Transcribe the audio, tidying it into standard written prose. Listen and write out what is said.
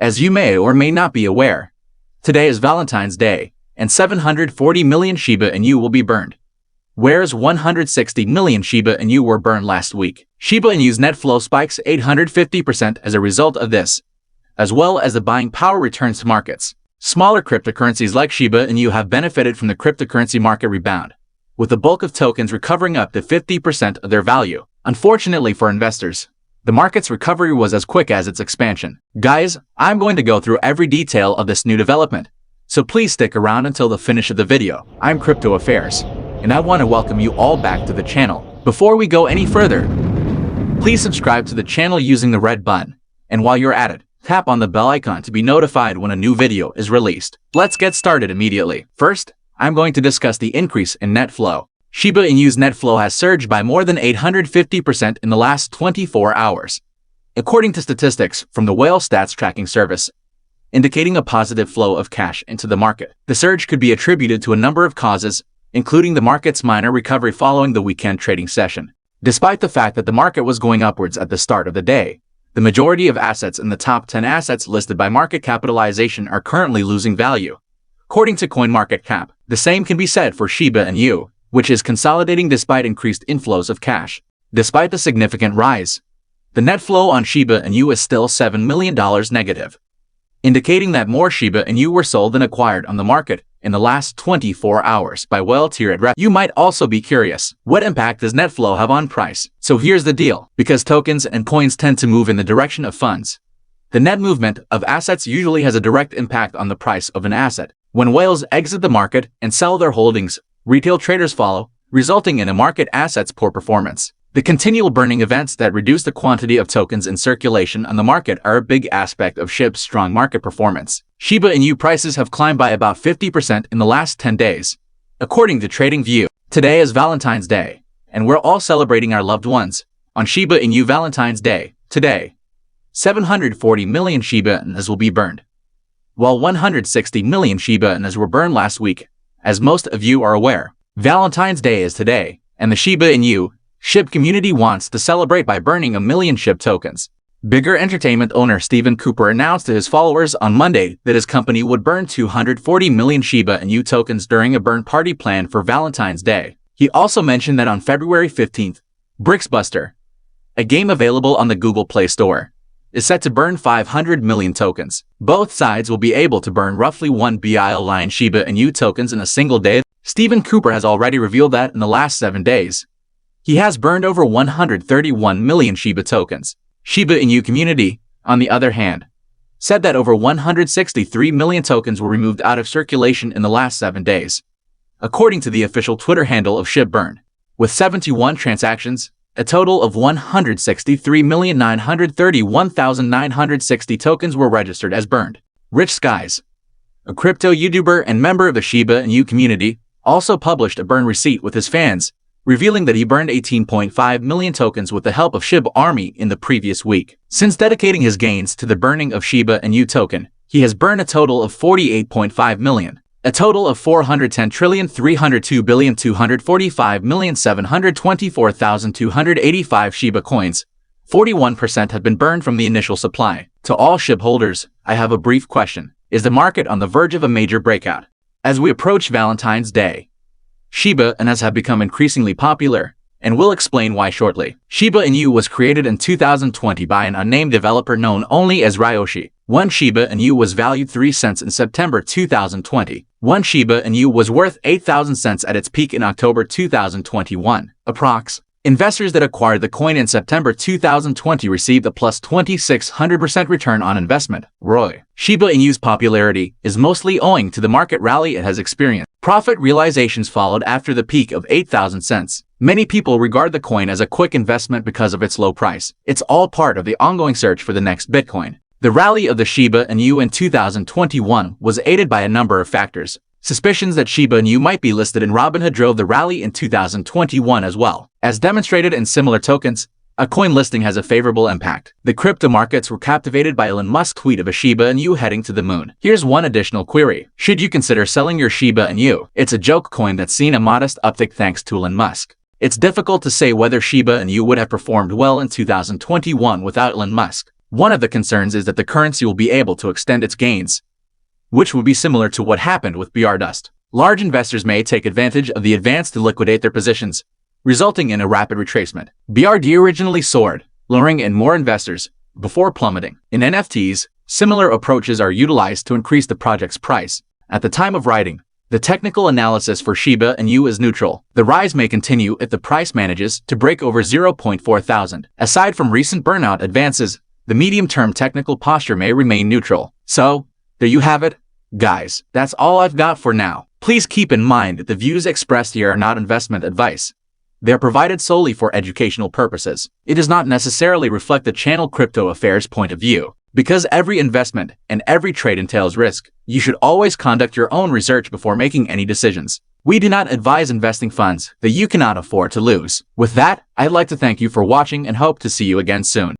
As you may or may not be aware, today is Valentine's Day, and 740 million Shiba Inu will be burned, whereas 160 million Shiba Inu were burned last week. Shiba Inu's net flow spikes 850% as a result of this, as well as the buying power returns to markets. Smaller cryptocurrencies like Shiba Inu have benefited from the cryptocurrency market rebound, with the bulk of tokens recovering up to 50% of their value. Unfortunately for investors, the market's recovery was as quick as its expansion. Guys, I'm going to go through every detail of this new development, so please stick around until the finish of the video. I'm Crypto Affairs, and I want to welcome you all back to the channel. Before we go any further, please subscribe to the channel using the red button, and while you're at it, tap on the bell icon to be notified when a new video is released. Let's get started immediately. First, I'm going to discuss the increase in net flow. Shiba Inu's net flow has surged by more than 850% in the last 24 hours, according to statistics from the Whale Stats Tracking Service, indicating a positive flow of cash into the market. The surge could be attributed to a number of causes, including the market's minor recovery following the weekend trading session. Despite the fact that the market was going upwards at the start of the day, the majority of assets in the top 10 assets listed by market capitalization are currently losing value, according to CoinMarketCap. The same can be said for Shiba Inu, which is consolidating despite increased inflows of cash. Despite the significant rise, the net flow on Shiba Inu is still $7 million negative, indicating that more Shiba Inu were sold than acquired on the market in the last 24 hours by well-tiered rep. You might also be curious, what impact does net flow have on price? So here's the deal. Because tokens and coins tend to move in the direction of funds, the net movement of assets usually has a direct impact on the price of an asset. When whales exit the market and sell their holdings, retail traders follow, resulting in a market asset's poor performance. The continual burning events that reduce the quantity of tokens in circulation on the market are a big aspect of SHIB's strong market performance. Shiba Inu prices have climbed by about 50% in the last 10 days, according to TradingView. Today is Valentine's Day, and we're all celebrating our loved ones. On Shiba Inu Valentine's Day, today, 740 million Shiba Inus will be burned, while 160 million Shiba Inus were burned last week. As most of you are aware, Valentine's Day is today, and the Shiba Inu SHIB community wants to celebrate by burning 1 million SHIB tokens. Bigger entertainment owner Stephen Cooper announced to his followers on Monday that his company would burn 240 million Shiba Inu tokens during a burn party planned for Valentine's Day. He also mentioned that on February 15th, Bricksbuster, a game available on the Google Play Store, is set to burn 500 million tokens. Both sides will be able to burn roughly 1 billion Shiba Inu tokens in a single day. Stephen Cooper has already revealed that in the last 7 days, he has burned over 131 million Shiba tokens. Shiba Inu community, on the other hand, said that over 163 million tokens were removed out of circulation in the last 7 days, according to the official Twitter handle of SHIB Burn. With 71 transactions, a total of 163,931,960 tokens were registered as burned. Rich Skies, a crypto YouTuber and member of the Shiba Inu community, also published a burn receipt with his fans, revealing that he burned 18.5 million tokens with the help of SHIB Army in the previous week. Since dedicating his gains to the burning of Shiba Inu token, he has burned a total of 48.5 million. A total of 410,302,245,724,285 Shiba coins, 41% have been burned from the initial supply. To all SHIB holders, I have a brief question. Is the market on the verge of a major breakout? As we approach Valentine's Day, Shiba Inus have become increasingly popular, and we'll explain why shortly. Shiba Inu was created in 2020 by an unnamed developer known only as Ryoshi. One Shiba Inu was valued 3 cents in September 2020. One Shiba Inu was worth 8,000 cents at its peak in October 2021. Approx. Investors that acquired the coin in September 2020 received a plus 2,600% return on investment. ROI. Shiba Inu's popularity is mostly owing to the market rally it has experienced. Profit realizations followed after the peak of 8,000 cents. Many people regard the coin as a quick investment because of its low price. It's all part of the ongoing search for the next Bitcoin. The rally of the Shiba Inu in 2021 was aided by a number of factors. Suspicions that Shiba Inu might be listed in Robinhood drove the rally in 2021 as well. As demonstrated in similar tokens, a coin listing has a favorable impact. The crypto markets were captivated by Elon Musk's tweet of a Shiba Inu heading to the moon. Here's one additional query. Should you consider selling your Shiba Inu? It's a joke coin that's seen a modest uptick thanks to Elon Musk. It's difficult to say whether Shiba Inu would have performed well in 2021 without Elon Musk. One of the concerns is that the currency will be able to extend its gains, which would be similar to what happened with BR Dust. Large investors may take advantage of the advance to liquidate their positions, resulting in a rapid retracement. BRD originally soared, luring in more investors before plummeting. In NFTs, similar approaches are utilized to increase the project's price. At the time of writing, the technical analysis for Shiba Inu is neutral. The rise may continue if the price manages to break over 0.4 thousand. Aside from recent burnout advances, the medium-term technical posture may remain neutral. So, there you have it, guys. That's all I've got for now. Please keep in mind that the views expressed here are not investment advice. They are provided solely for educational purposes. It does not necessarily reflect the channel Crypto Affairs point of view. Because every investment and every trade entails risk, you should always conduct your own research before making any decisions. We do not advise investing funds that you cannot afford to lose. With that, I'd like to thank you for watching and hope to see you again soon.